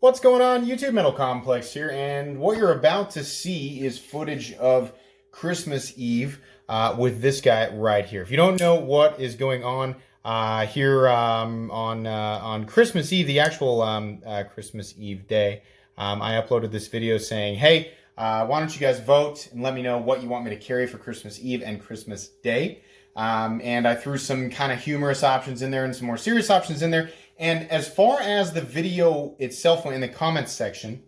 What's going on, YouTube? Metal Complex here, and what you're about to see is footage of Christmas Eve with this guy right here. If you don't know what is going on here on Christmas Eve, the actual Christmas Eve day, I uploaded this video saying, hey, why don't you guys vote and let me know what you want me to carry for Christmas Eve and Christmas Day. And I threw some kind of humorous options in there and some more serious options in there. And as far as the video itself went in the comments section,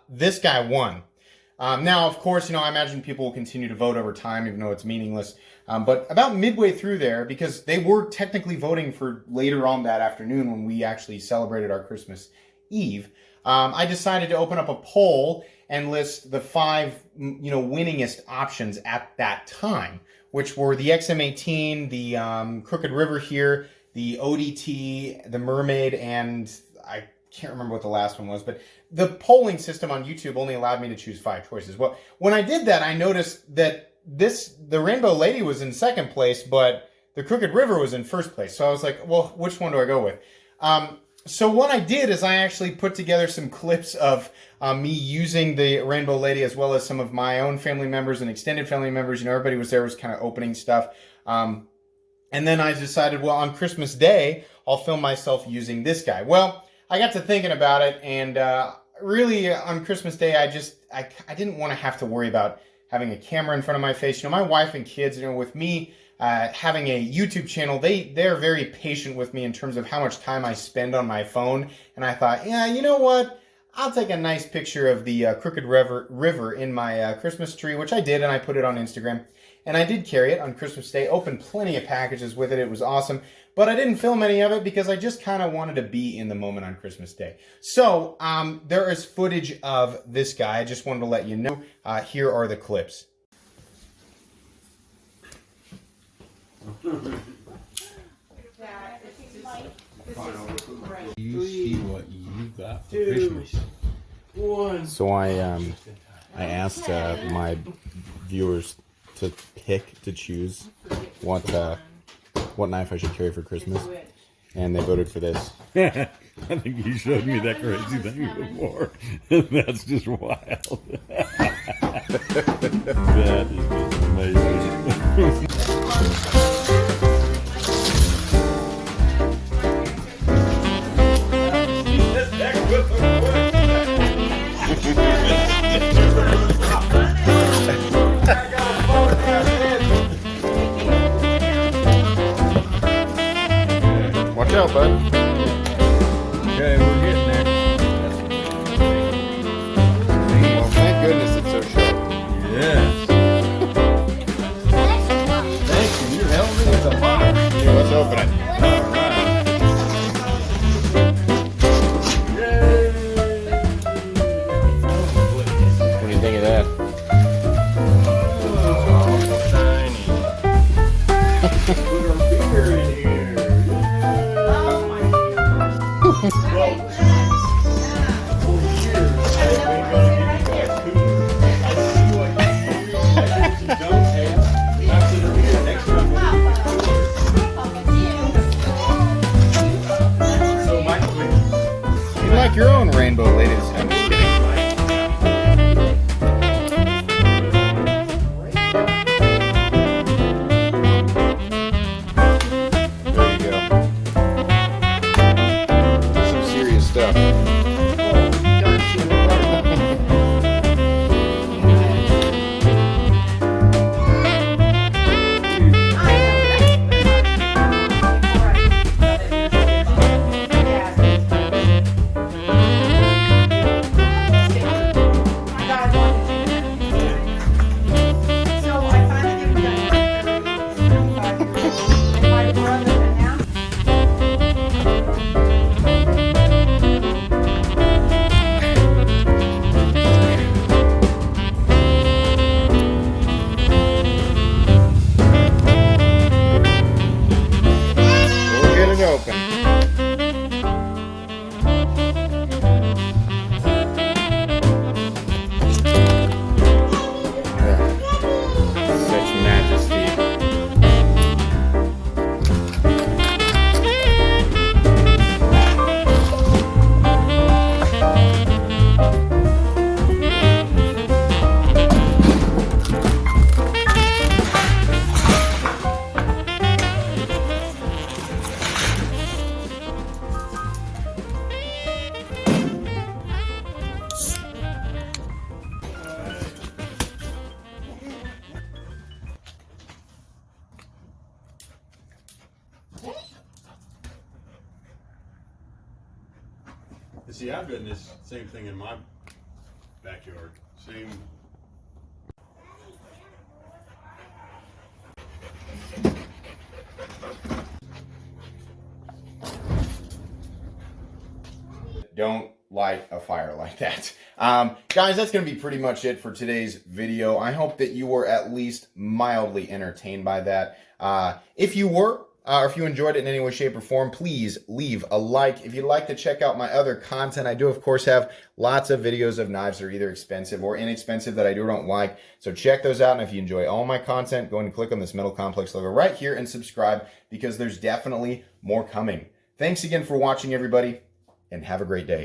this guy won. Now, of course, I imagine people will continue to vote over time, even though it's meaningless. But about midway through there, because they were technically voting for later on that afternoon when we actually celebrated our Christmas Eve, I decided to open up a poll and list the 5, winningest options at that time, which were the XM18, the Crooked River here, the ODT, the Mermaid, and I can't remember what the last one was, but the polling system on YouTube only allowed me to choose 5 choices. Well, when I did that, I noticed that the Rainbow Lady was in second place, but the Crooked River was in first place. So I was like, well, which one do I go with? So what I did is I actually put together some clips of me using the Rainbow Lady, as well as some of my own family members and extended family members. Everybody was there, was kind of opening stuff. And then I decided, well, on Christmas Day, I'll film myself using this guy. Well, I got to thinking about it, and really on Christmas Day, I didn't want to have to worry about having a camera in front of my face. My wife and kids, with me having a YouTube channel, they're very patient with me in terms of how much time I spend on my phone. And I thought, yeah, you know what? I'll take a nice picture of the Crooked River in my Christmas tree, which I did, and I put it on Instagram. And I did carry it on Christmas Day, opened plenty of packages with it. It was awesome. But I didn't film any of it because I just kind of wanted to be in the moment on Christmas Day. So there is footage of this guy. I just wanted to let you know. Here are the clips. You see what you got for Christmas. So I asked my viewers to choose what knife I should carry for Christmas, and they voted for this. I think you showed me that crazy thing before, and that's just wild. That is just amazing. Watch out, bud. Okay, we're getting there. Well, thank goodness it's so sharp. Yes. Thank you. You're helping me with a lot. Yeah, let's open it. All right. Yay! What do you think of that? Oh, shiny. Put our finger in here. Oh my goodness. Well, for years, I've been going to give you guys cookies. I see what you don't have. I should have here next time. So, Mike, please. You like your own Rainbow Lady this time? Just kidding. There you go. Some serious stuff. And see, I've done this same thing in my backyard. Same. Don't light a fire like that. Guys, that's going to be pretty much it for today's video. I hope that you were at least mildly entertained by that. If you were, or if you enjoyed it in any way, shape, or form, please leave a like. If you'd like to check out my other content, I do, of course, have lots of videos of knives that are either expensive or inexpensive that I do or don't like. So check those out. And if you enjoy all my content, go ahead and click on this Metal Complex logo right here and subscribe, because there's definitely more coming. Thanks again for watching, everybody, and have a great day.